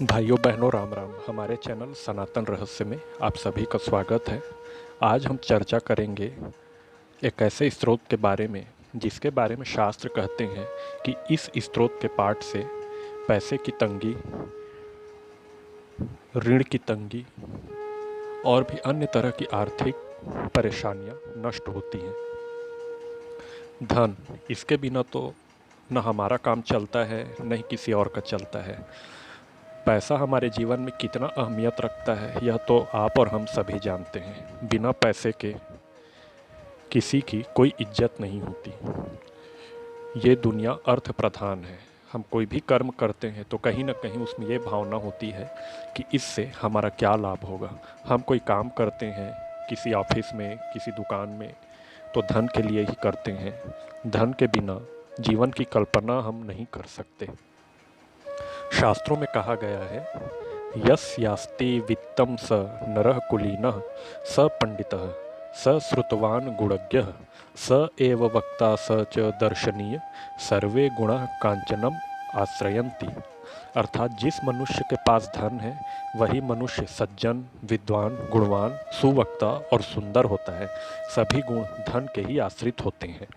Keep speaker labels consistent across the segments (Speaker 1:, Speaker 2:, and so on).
Speaker 1: भाइयों बहनों राम राम। हमारे चैनल सनातन रहस्य में आप सभी का स्वागत है। आज हम चर्चा करेंगे एक ऐसे स्रोत के बारे में जिसके बारे में शास्त्र कहते हैं कि इस स्रोत के पाठ से पैसे की तंगी, ऋण की तंगी और भी अन्य तरह की आर्थिक परेशानियां नष्ट होती हैं। धन, इसके बिना तो न हमारा काम चलता है न ही किसी और का चलता है। पैसा हमारे जीवन में कितना अहमियत रखता है यह तो आप और हम सभी जानते हैं। बिना पैसे के किसी की कोई इज्जत नहीं होती। ये दुनिया अर्थ प्रधान है। हम कोई भी कर्म करते हैं तो कहीं ना कहीं उसमें ये भावना होती है कि इससे हमारा क्या लाभ होगा। हम कोई काम करते हैं किसी ऑफिस में, किसी दुकान में, तो धन के लिए ही करते हैं। धन के बिना जीवन की कल्पना हम नहीं कर सकते। शास्त्रों में कहा गया है, यस्यास्ति वित्तम स नरः कुलीनः स पंडितः स श्रुतवान गुणज्ञः स एव वक्ता स च दर्शनीय सर्वे गुणः कांचनम आश्रयन्ति। अर्थात जिस मनुष्य के पास धन है वही मनुष्य सज्जन, विद्वान, गुणवान, सुवक्ता और सुंदर होता है। सभी गुण धन के ही आश्रित होते हैं।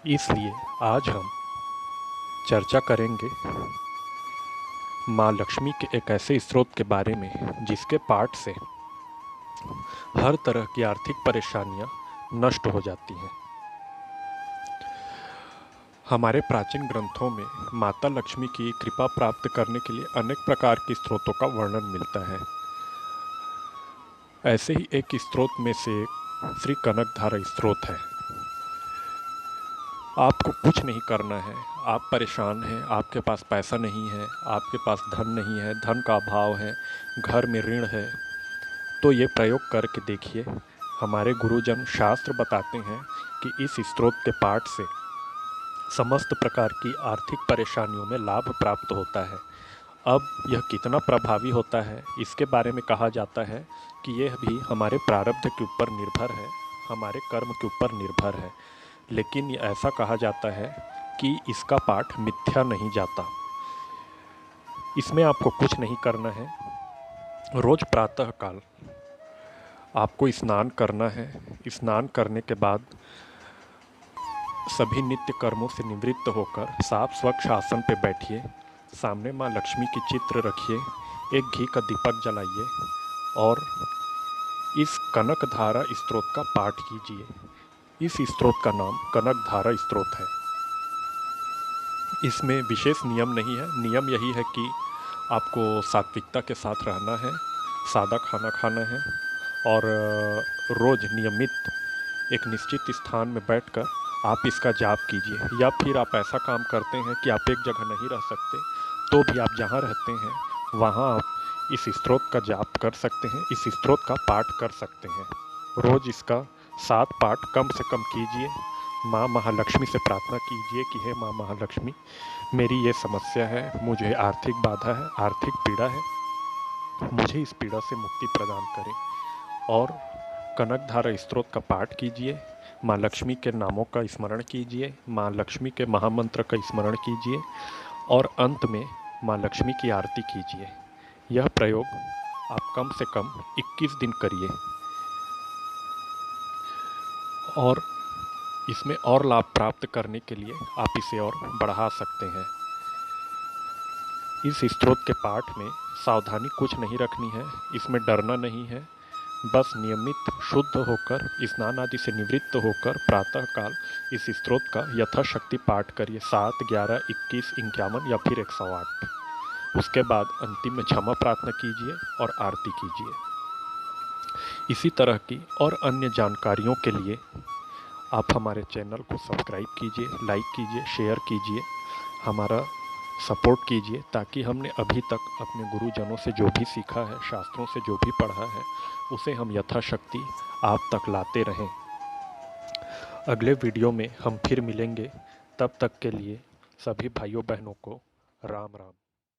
Speaker 1: इसलिए आज हम चर्चा करेंगे माँ लक्ष्मी के एक ऐसे स्रोत के बारे में जिसके पाठ से हर तरह की आर्थिक परेशानियां नष्ट हो जाती हैं। हमारे प्राचीन ग्रंथों में माता लक्ष्मी की कृपा प्राप्त करने के लिए अनेक प्रकार के स्रोतों का वर्णन मिलता है। ऐसे ही एक स्रोत में से एक श्री कनकधारा स्रोत है। आपको कुछ नहीं करना है, आप परेशान हैं, आपके पास पैसा नहीं है, आपके पास धन नहीं है, धन का अभाव है, घर में ऋण है, तो ये प्रयोग करके देखिए। हमारे गुरुजन शास्त्र बताते हैं कि इस स्रोत के पाठ से समस्त प्रकार की आर्थिक परेशानियों में लाभ प्राप्त होता है। अब यह कितना प्रभावी होता है इसके बारे में कहा जाता है कि यह भी हमारे प्रारब्ध के ऊपर निर्भर है, हमारे कर्म के ऊपर निर्भर है। लेकिन ऐसा कहा जाता है कि इसका पाठ मिथ्या नहीं जाता। इसमें आपको कुछ नहीं करना है। रोज प्रातः काल आपको स्नान करना है। स्नान करने के बाद सभी नित्य कर्मों से निवृत्त होकर साफ स्वच्छ आसन पर बैठिए। सामने माँ लक्ष्मी की चित्र रखिए, एक घी का दीपक जलाइए और इस कनकधारा स्रोत का पाठ कीजिए। इस स्रोत का नाम कनकधारा स्रोत है। इसमें विशेष नियम नहीं है। नियम यही है कि आपको सात्विकता के साथ रहना है, सादा खाना खाना है और रोज़ नियमित एक निश्चित स्थान में बैठकर आप इसका जाप कीजिए। या फिर आप ऐसा काम करते हैं कि आप एक जगह नहीं रह सकते, तो भी आप जहाँ रहते हैं वहाँ आप इस स्रोत का जाप कर सकते हैं, इस स्रोत का पाठ कर सकते हैं। रोज़ इसका 7 पाठ कम से कम कीजिए। माँ महालक्ष्मी से प्रार्थना कीजिए कि हे माँ महालक्ष्मी, मेरी ये समस्या है, मुझे आर्थिक बाधा है, आर्थिक पीड़ा है, मुझे इस पीड़ा से मुक्ति प्रदान करें। और कनकधारा स्रोत का पाठ कीजिए, माँ लक्ष्मी के नामों का स्मरण कीजिए, माँ लक्ष्मी के महामंत्र का स्मरण कीजिए और अंत में माँ लक्ष्मी की आरती कीजिए। यह प्रयोग आप कम से कम 21 दिन करिए और इसमें और लाभ प्राप्त करने के लिए आप इसे और बढ़ा सकते हैं। इस स्रोत के पाठ में सावधानी कुछ नहीं रखनी है, इसमें डरना नहीं है। बस नियमित शुद्ध होकर, स्नान आदि से निवृत्त होकर प्रातःकाल इस स्रोत का यथाशक्ति पाठ करिए। 7, 11, 21, 51 या फिर 108। उसके बाद अंतिम में क्षमा प्रार्थना कीजिए और आरती कीजिए। इसी तरह की और अन्य जानकारियों के लिए आप हमारे चैनल को सब्सक्राइब कीजिए, लाइक कीजिए, शेयर कीजिए, हमारा सपोर्ट कीजिए, ताकि हमने अभी तक अपने गुरुजनों से जो भी सीखा है, शास्त्रों से जो भी पढ़ा है, उसे हम यथाशक्ति आप तक लाते रहें। अगले वीडियो में हम फिर मिलेंगे। तब तक के लिए सभी भाइयों बहनों को राम राम।